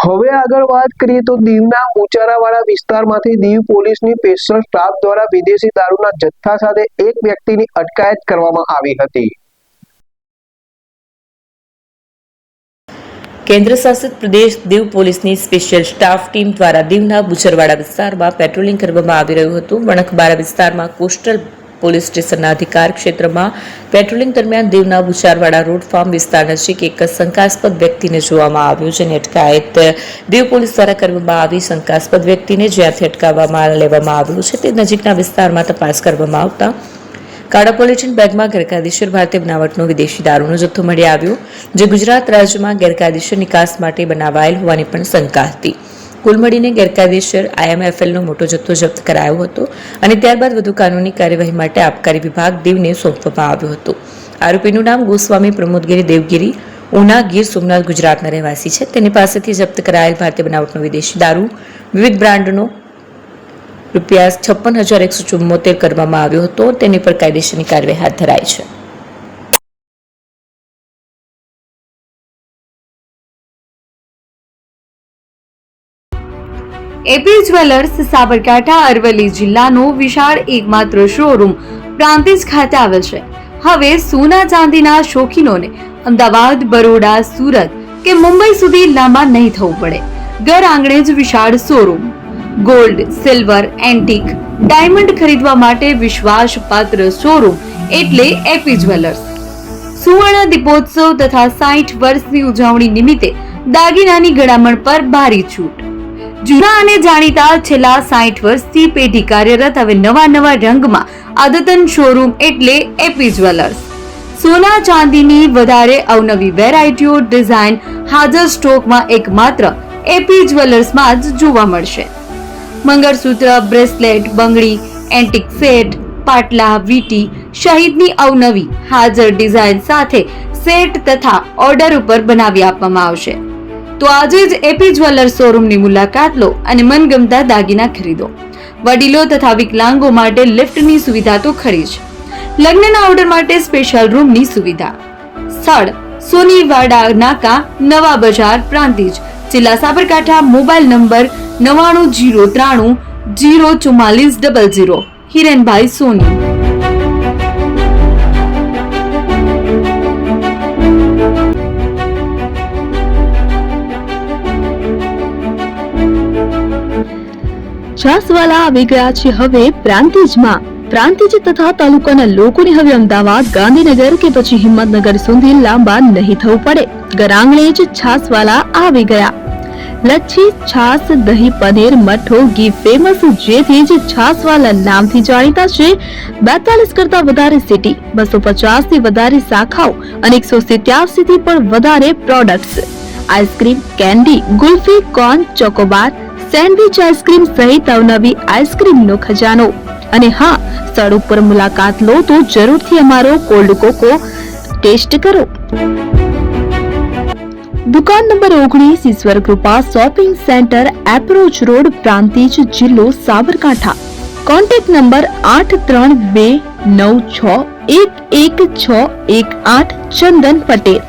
હવે આગળ વાત કરીએ તો દીવના ઉચારાવાડા વિસ્તારમાંથી દીવ પોલીસની સ્પેશિયલ સ્ટાફ દ્વારા વિદેશી દારૂના જથ્થા સાથે એક વ્યક્તિની અટકાયત કરવામાં આવી હતી। કેન્દ્ર શાસિત પ્રદેશ દીવ પોલીસની સ્પેશિયલ સ્ટાફ ટીમ દ્વારા દીવના બુચરવાડા વિસ્તારમાં પેટ્રોલિંગ કરવામાં આવી રહ્યું હતું। વણકબારા વિસ્તારમાં કોસ્ટલ પોલીસ સ્ટેશનના અધિકાર ક્ષેત્રમાં પેટ્રોલિંગ દરમિયાન દીવના બુચારવાડા રોડ ફાર્મ વિસ્તાર નજીક એક શંકાસ્પદ વ્યક્તિને જોવામાં આવ્યો, જેની અટકાયત દીવ પોલીસ દ્વારા કરવામાં આવી। શંકાસ્પદ વ્યક્તિને જ્યાંથી અટકાવવામાં લેવામાં આવ્યો છે તે નજીકના વિસ્તારમાં તપાસ કરવામાં આવતા કાળા પોલિથીન બેગમાં ગેરકાયદેસર ભારતીય બનાવટનો વિદેશી દારૂનો જથ્થો મળી આવ્યો, જે ગુજરાત રાજ્યમાં ગેરકાયદેસર નિકાસ માટે બનાવાયેલ હોવાની પણ શંકા હતી। કુલ મળીને ગેરકાયદેસર IMFLનો મોટો જથ્થો જપ્ત કરાયો હતો અને ત્યારબાદ વધુ કાનૂની કાર્યવાહી માટે આબકારી વિભાગ દીવને સોંપવામાં આવ્યો હતો। આરોપીનું નામ ગોસ્વામી પ્રમોદગીરી દેવગીરી, ઉના, ગીર સોમનાથ, ગુજરાતના રહેવાસી છે। તેની પાસેથી જપ્ત કરાયેલ ભારતીય બનાવટનો વિદેશી દારૂ વિવિધ બ્રાન્ડનો ₹56,174 કરવામાં આવ્યો હતો। તેની પર કાયદેસરની કાર્યવાહી હાથ ધરાઈ છે। એપી જ્વેલર્સ સાબરકાંઠા અરવલ્લી જિલ્લાનો વિશાળ એકમાત્ર શોરૂમ પ્રાંતિજ ખાતે આવેલ છે। હવે સોના ચાંદીના શોખીનોને અમદાવાદ, બરોડા, સુરત કે મુંબઈ સુધી લાંબા નહીં થવું પડે। ઘર આંગણે જ વિશાળ showroom. Gold, silver, antique, diamond ખરીદવા માટે વિશ્વાસપાત્ર શોરૂમ એટલે એપી જ્વેલર્સ। સુવર્ણ દીપોત્સવ તથા 60 વર્ષની ઉજવણી નિમિત્તે દાગીનાની ગળામણ પર ભારી છૂટ। જૂના અને જાણીતા છેલ્લા 60 વર્ષથી પેઢી કાર્યરત હવે નવા રંગમાં અદ્યતન શોરૂમ એટલે એપી જ્વેલર્સ। સોના ચાંદીની વધારે અવનવી વેરાયટીઓ, ડિઝાઇન હાજર સ્ટોકમાં એકમાત્ર એપી જ્વેલર્સમાં જ જોવા મળશે। મંગળસૂત્ર, બ્રેસલેટ, બંગડી, એન્ટિક સેટ, પાટલા, વીટી સહિતની અવનવી હાજર ડિઝાઇન સાથે સેટ તથા ઓર્ડર ઉપર બનાવી આપવામાં આવશે। તો આજે જ એપી જ્વેલર્સ શોરૂમની મુલાકાત લો અને મનગમતા દાગીના ખરીદો। વડીલો તથા વિકલાંગો માટે લિફ્ટની સુવિધા તો ખરી જ, લગ્નના ઓર્ડર માટે સ્પેશિયલ રૂમની સુવિધા। સ્થળ સોનીવાડા નાકા, નવા બજાર, પ્રાંતિજ, જિલ્લા સાબરકાંઠા। Mobile number 9903 04400। હિરેનભાઈ સોની। છાસવાલા આવી ગયા છે હવે પ્રાંતિજમાં। પ્રાંતિજ તથા તાલુકાના લોકોને હવે અમદાવાદ, ગાંધીનગર કે પછી હિંમતનગર સુધી લાંબા નહીં થવું પડે। ઘર આંગણે જ છાસવાલા આવી ગયા। લચ્છી, છાસ, દહીં, પનીર, મઠ્ઠો, ઘી ફેમસ, જેથી જ છાસવાલા નામથી જાણીતા છે। 42 કરતા વધારે સિટી, 250 થી વધારે શાખાઓ અને 187 થી પણ વધારે products. Ice cream, candy, kulfi, corn, Chocobar, sandwich ice cream સહિત અવનવી આઈસ્ક્રીમનો ખજાનો। અને હા, સ્થળ ઉપર મુલાકાત લો તો જરૂરથી અમારો કોલ્ડ કોકો ટેસ્ટ કરો। દુકાન number 19, Ishwar Krupa shopping centre, approach road, Prantij, જિલ્લો સાબરકાંઠા। Contact number 8329611618 Chandan Patel.